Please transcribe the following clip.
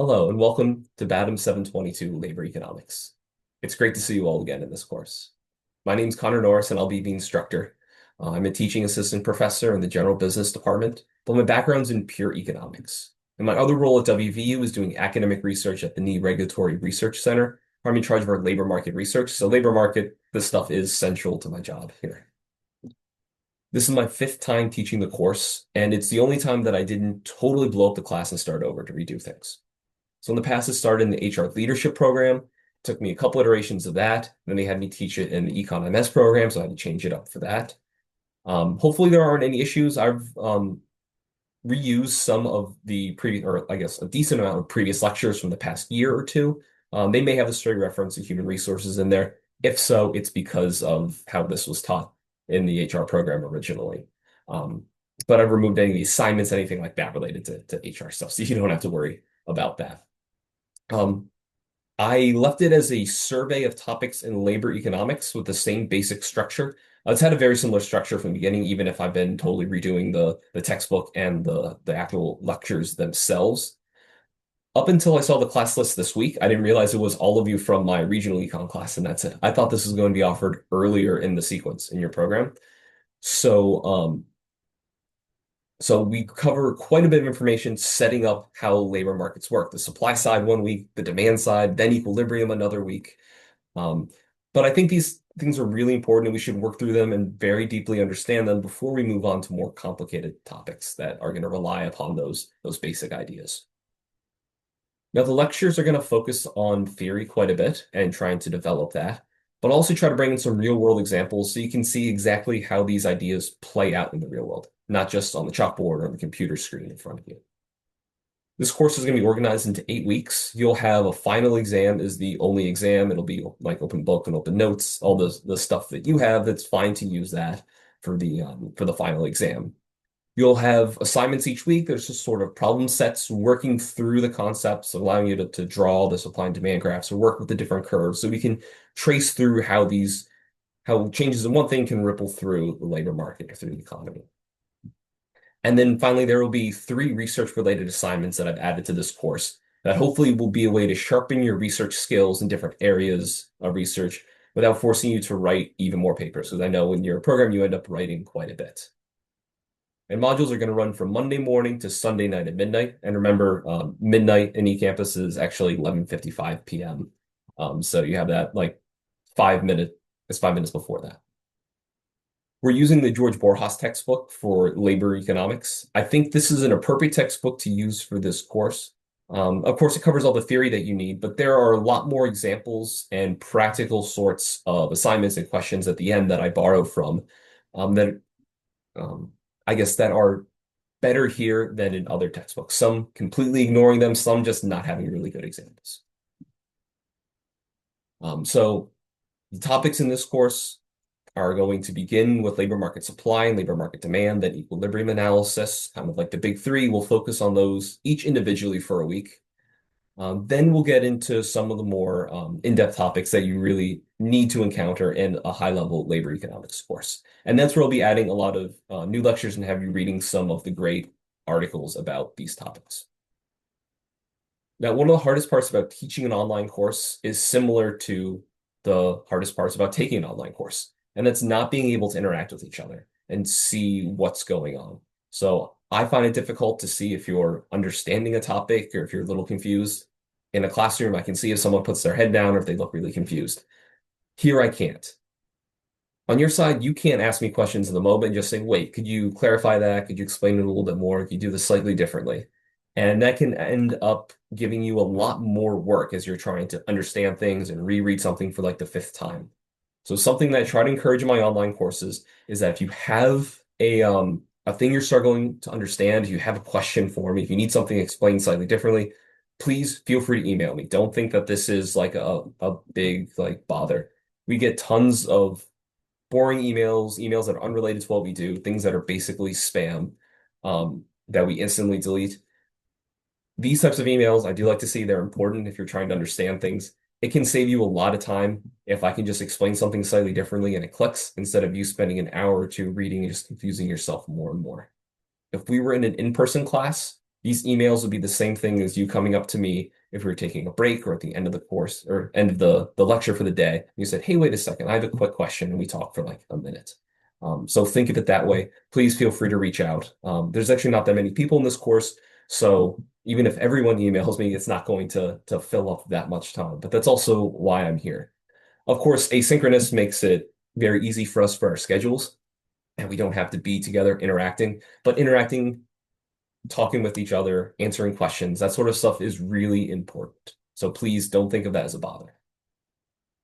Hello and welcome to BADM 722 Labor Economics. It's great to see you all again in this course. My name's Connor Norris and I'll be the instructor. I'm a teaching assistant professor in the general business department, but my background's in pure economics. And my other role at WVU is doing academic research at the NE Regulatory Research Center, where I'm in charge of our labor market research. So labor market, this stuff is central to my job here. This is my fifth time teaching the course, and it's the only time that I didn't totally blow up the class and start over to redo things. So in the past, it started in the HR leadership program. It took me a couple iterations of that. Then they had me teach it in the Econ MS program, so I had to change it up for that. Hopefully there aren't any issues. I've reused some of the previous, or I guess a decent amount of previous lectures from the past year or two. They may have a stray reference to human resources in there. If so, it's because of how this was taught in the HR program originally. But I've removed any of the assignments, anything like that related to HR stuff, so you don't have to worry about that. Um, I left it as a survey of topics in labor economics with the same basic structure. It's had a very similar structure from the beginning, even if I've been totally redoing the textbook and the actual lectures themselves. Up until I saw the class list this week, I didn't realize it was all of you from my regional econ class, and that's it. I thought this was going to be offered earlier in the sequence in your program. So, so we cover quite a bit of information setting up how labor markets work. The supply side one week, the demand side, then equilibrium another week. Um, but I think these things are really important and we should work through them and very deeply understand them before we move on to more complicated topics that are going to rely upon those basic ideas. Now, the lectures are going to focus on theory quite a bit and trying to develop that, but also try to bring in some real world examples so you can see exactly how these ideas play out in the real world, not just on the chalkboard or on the computer screen in front of you. This course is going to be organized into 8 weeks. You'll have a final exam is the only exam. It'll be like open book and open notes, all the stuff that you have. That's fine to use that for the final exam. You'll have assignments each week. There's just sort of problem sets working through the concepts, allowing you to draw the supply and demand graphs or work with the different curves so we can trace through how changes in one thing can ripple through the labor market or through the economy. And then finally, there will be 3 research-related assignments that I've added to this course that hopefully will be a way to sharpen your research skills in different areas of research without forcing you to write even more papers. Because I know in your program, you end up writing quite a bit. And modules are going to run from Monday morning to Sunday night at midnight. And remember, midnight in eCampus is actually 11:55 p.m. So you have that like 5 minutes, it's 5 minutes before that. We're using the George Borjas textbook for labor economics. I think this is an appropriate textbook to use for this course. Of course, it covers all the theory that you need, but there are a lot more examples and practical sorts of assignments and questions at the end that I borrow from that I guess that are better here than in other textbooks. Some completely ignoring them, some just not having really good examples. So the topics in this course are going to begin with labor market supply and labor market demand, then equilibrium analysis, kind of like the big three. We'll focus on those each individually for a week. Then we'll get into some of the more in-depth topics that you really need to encounter in a high-level labor economics course. And that's where I'll be adding a lot of new lectures and have you reading some of the great articles about these topics. Now, one of the hardest parts about teaching an online course is similar to the hardest parts about taking an online course, and that's not being able to interact with each other and see what's going on. So I find it difficult to see if you're understanding a topic or if you're a little confused. In a classroom, I can see if someone puts their head down or if they look really confused. Here, I can't. On your side, you can't ask me questions in the moment and just say, wait, could you clarify that? Could you explain it a little bit more? Could you do this slightly differently? And that can end up giving you a lot more work as you're trying to understand things and reread something for like the 5th time. So something that I try to encourage in my online courses is that if you have a thing you're struggling to understand, if you have a question for me, if you need something explained slightly differently, please feel free to email me. Don't think that this is like a big like bother. We get tons of boring emails that are unrelated to what we do, things that are basically spam that we instantly delete. These types of emails, I do like to see they're important if you're trying to understand things. It can save you a lot of time if I can just explain something slightly differently and it clicks instead of you spending an hour or two reading and just confusing yourself more and more. If we were in an in-person class, These emails would be the same thing as you coming up to me if we were taking a break or at the end of the course or end of the lecture for the day. You said, "Hey, wait a second, I have a quick question," and we talk for like a minute. So think of it that way. Please feel free to reach out. There's actually not that many people in this course, so even if everyone emails me, it's not going to fill up that much time. But that's also why I'm here. Of course, asynchronous makes it very easy for us for our schedules, and we don't have to be together interacting. But interacting, talking with each other, answering questions, that sort of stuff is really important. So please don't think of that as a bother.